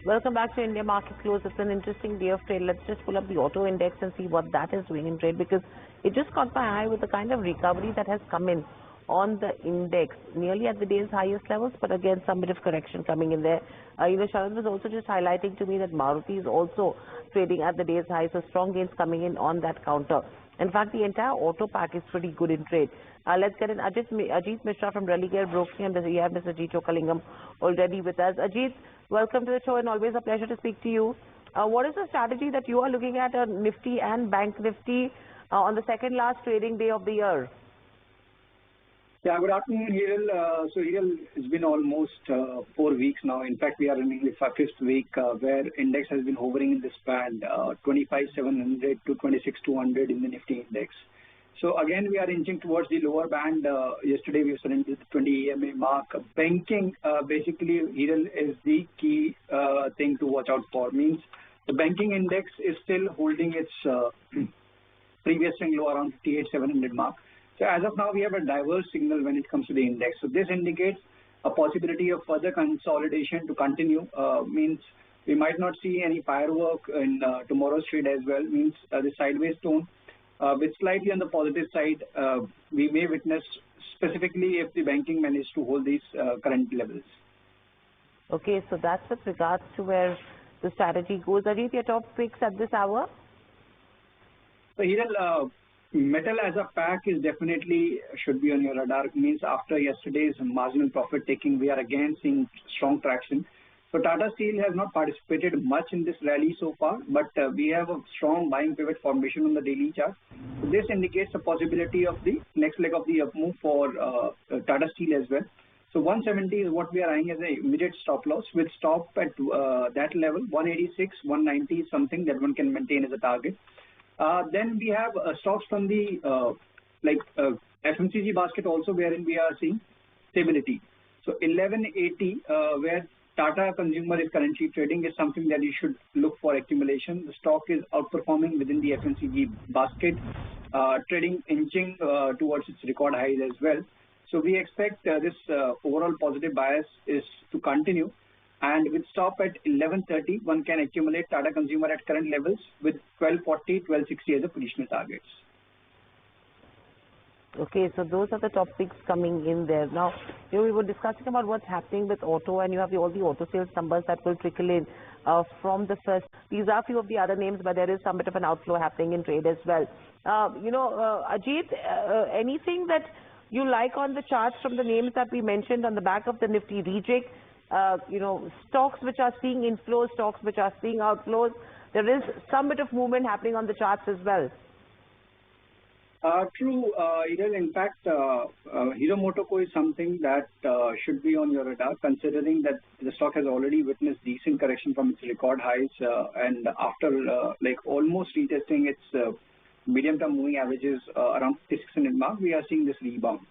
Welcome back to India Market Close. It's an interesting day of trade. Let's just pull up the auto index and see what that is doing in trade, because it just caught my eye with the kind of recovery that has come in on the index, nearly at the day's highest levels, but again, some bit of correction coming in there. Sharad was also just highlighting to me that Maruti is also trading at the day's high, so strong gains coming in on that counter. In fact, the entire auto pack is pretty good in trade. Let's get in Ajit Mishra from Religare Broking, and we have Mr. G. Chokalingam already with us. Ajit, welcome to the show and always a pleasure to speak to you. What is the strategy that you are looking at Nifty and Bank Nifty on the second last trading day of the year? Yeah, good afternoon, Hiral. So Hiral, it's been almost 4 weeks now. In fact, we are in the fifth week where index has been hovering in this band, 25,700 to 26,200 in the Nifty index. So again, we are inching towards the lower band. Yesterday, we surrendered the 20 EMA mark. Banking, basically, Hiral, is the key thing to watch out for. Means the banking index is still holding its previous swing low around 58,700 mark. So as of now, we have a diverse signal when it comes to the index. So this indicates a possibility of further consolidation to continue. Means we might not see any firework in tomorrow's trade as well. Means the sideways tone. With slightly on the positive side, we may witness specifically if the banking managed to hold these current levels. Okay, so that's with regards to where the strategy goes. Ajit, your top picks at this hour? So Hiral, metal as a pack is definitely should be on your radar. Means after yesterday's marginal profit taking, we are again seeing strong traction. So Tata Steel has not participated much in this rally so far, but we have a strong buying pivot formation on the daily chart. So this indicates the possibility of the next leg of the up move for Tata Steel as well. So 170 is what we are eyeing as an immediate stop loss, with stop at that level. 186, 190 is something that one can maintain as a target. Then we have stocks from the FMCG basket also, wherein we are seeing stability. So 1180, where Tata Consumer is currently trading, is something that you should look for accumulation. The stock is outperforming within the FMCG basket, trading inching towards its record highs as well. So we expect this overall positive bias is to continue. And with stop at 1130, one can accumulate Tata Consumer at current levels with 1240, 1260 as a positional targets. Okay, so those are the top picks coming in there. Now, we were discussing about what's happening with auto, and you have all the auto sales numbers that will trickle in from the first. These are a few of the other names, but there is some bit of an outflow happening in trade as well. Ajit, anything that you like on the charts from the names that we mentioned on the back of the Nifty rejig? Stocks which are seeing inflows, stocks which are seeing outflows. There is some bit of movement happening on the charts as well. True. In fact, Hero MotoCo is something that should be on your radar, considering that the stock has already witnessed decent correction from its record highs, and after almost retesting its medium-term moving averages around 5600 mark, we are seeing this rebound.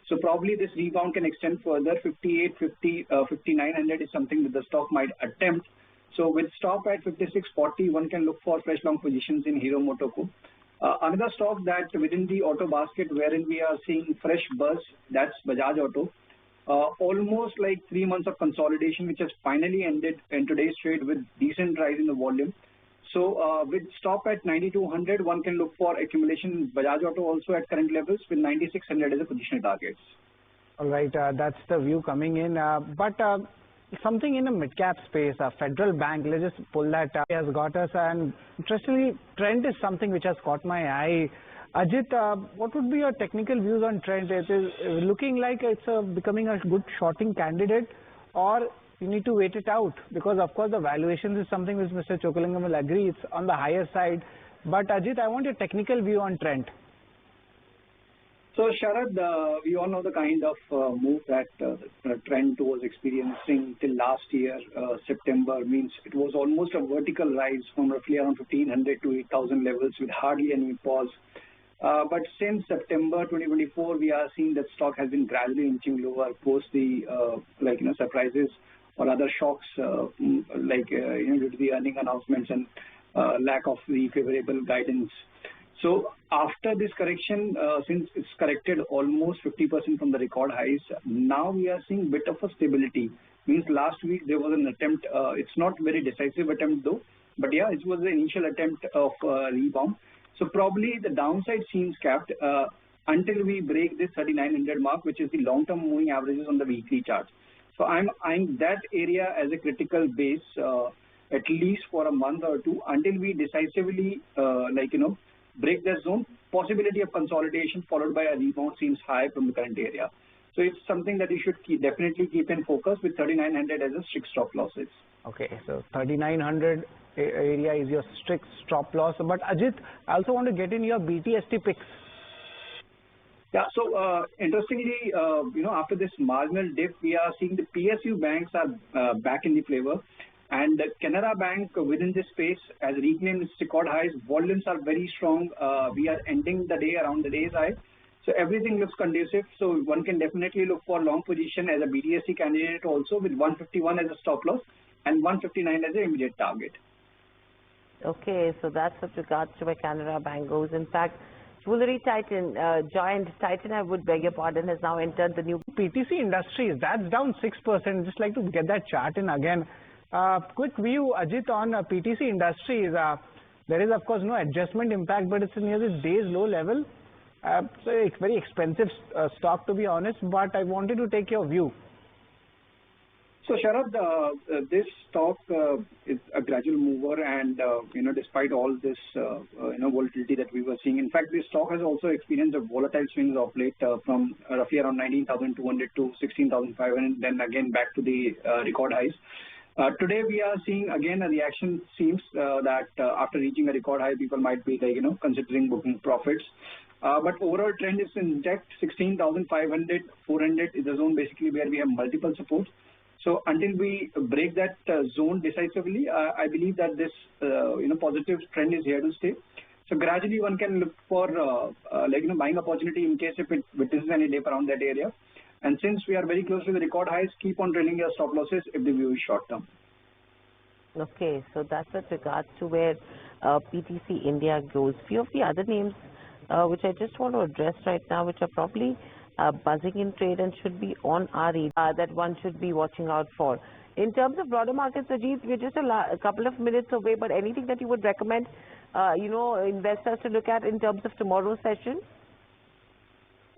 So probably this rebound can extend further. 58, 50, 5900 is something that the stock might attempt. So with stop at 5640, one can look for fresh long positions in Hero MotoCo. Another stock that within the auto basket wherein we are seeing fresh buzz, that's Bajaj Auto. Almost like 3 months of consolidation, which has finally ended in today's trade with decent rise in the volume. So with stop at 9200, one can look for accumulation in Bajaj Auto also at current levels with 9600 as a positional targets. All right, that's the view coming in. But something in the mid-cap space, Federal Bank, let's just pull that has got us. And interestingly, trend is something which has caught my eye. Ajit, what would be your technical views on trend? It is looking like it's becoming a good shorting candidate, or you need to wait it out, because of course the valuation is something which Mr. Chokalingam will agree it's on the higher side. But Ajit, I want your technical view on trend. So Sharad, we all know the kind of move that trend was experiencing till last year, September. Means it was almost a vertical rise from roughly around 1500 to 8000 levels with hardly any pause. But since September 2024, we are seeing that stock has been gradually inching lower post the surprises or other shocks due to the earning announcements and lack of the favorable guidance. So after this correction, since it's corrected almost 50% from the record highs, now we are seeing bit of a stability. Means last week there was an attempt, it's not very decisive attempt though, but yeah, it was the initial attempt of rebound. So probably the downside seems capped until we break this 3900 mark, which is the long-term moving averages on the weekly chart. So I'm eyeing that area as a critical base at least for a month or two until we decisively break that zone. Possibility of consolidation followed by a rebound seems high from the current area. So it's something that you should definitely keep in focus with 3900 as a strict stop losses. Okay, so 3900 area is your strict stop loss. But Ajit, I also want to get in your BTST picks. Yeah, so interestingly, after this marginal dip, we are seeing the PSU banks are back in the flavor. And Canara Bank within this space has reclaimed its record highs. Volumes are very strong. We are ending the day around the day's high. So everything looks conducive. So one can definitely look for long position as a BTSC candidate also with 151 as a stop loss and 159 as an immediate target. Okay, so that's with regards to where Canara Bank goes. In fact, jewelry titan, giant Titan, I would beg your pardon, has now entered the new PTC Industries. That's down 6%. Just like to get that chart in again. Quick view, Ajit, on PTC Industries. There is, of course, no adjustment impact, but it's near this day's low level. So it's very expensive stock, to be honest, but I wanted to take your view. So Sharad, this stock is a gradual mover, and despite all this volatility that we were seeing, in fact, this stock has also experienced a volatile swings of late from roughly around 19,200 to 16,500, then again back to the record highs. Today we are seeing again a reaction. Seems that after reaching a record high, people might be considering booking profits. But overall trend is intact. 16,500, 400 is the zone basically where we have multiple supports. So until we break that zone decisively, I believe that this positive trend is here to stay. So gradually one can look for buying opportunity in case if it witnesses any dip around that area. And since we are very close to the record highs, keep on drilling your stop losses if the view is short term. Okay, so that's with regards to where PTC India goes. Few of the other names which I just want to address right now, which are probably buzzing in trade and should be on our radar, that one should be watching out for. In terms of broader markets, Ajit, we're just a couple of minutes away, but anything that you would recommend, investors to look at in terms of tomorrow's session?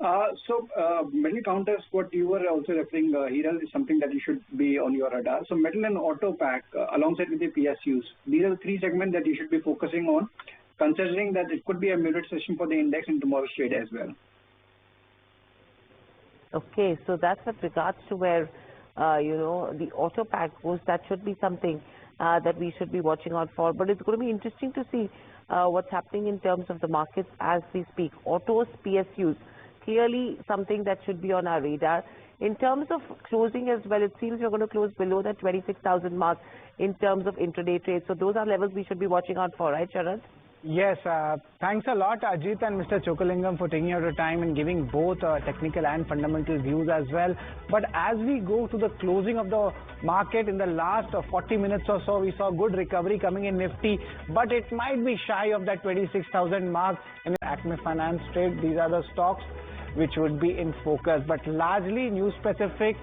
Metal counters, what you were also referring, Hiral, is something that you should be on your radar. So metal and auto pack alongside with the PSUs, these are the three segments that you should be focusing on, considering that it could be a muted session for the index in tomorrow's trade as well. Okay, so that's with regards to where, the auto pack goes. That should be something that we should be watching out for. But it's going to be interesting to see what's happening in terms of the markets as we speak. Autos, PSUs, clearly something that should be on our radar. In terms of closing as well, it seems you're going to close below that 26,000 mark in terms of intraday trade. So those are levels we should be watching out for, right, Sharad? Yes, thanks a lot, Ajit and Mr. Chokalingam, for taking out your time and giving both technical and fundamental views as well. But as we go to the closing of the market in the last 40 minutes or so, we saw good recovery coming in Nifty, but it might be shy of that 26,000 mark in Acme Finance trade. These are the stocks which would be in focus, but largely news specific.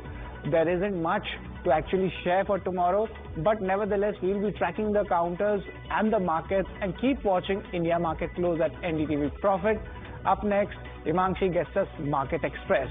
There isn't much to actually share for tomorrow, but nevertheless we'll be tracking the counters and the markets and keep watching India Market Close at NDTV Profit. Up next, Imangshi gets us Market Express.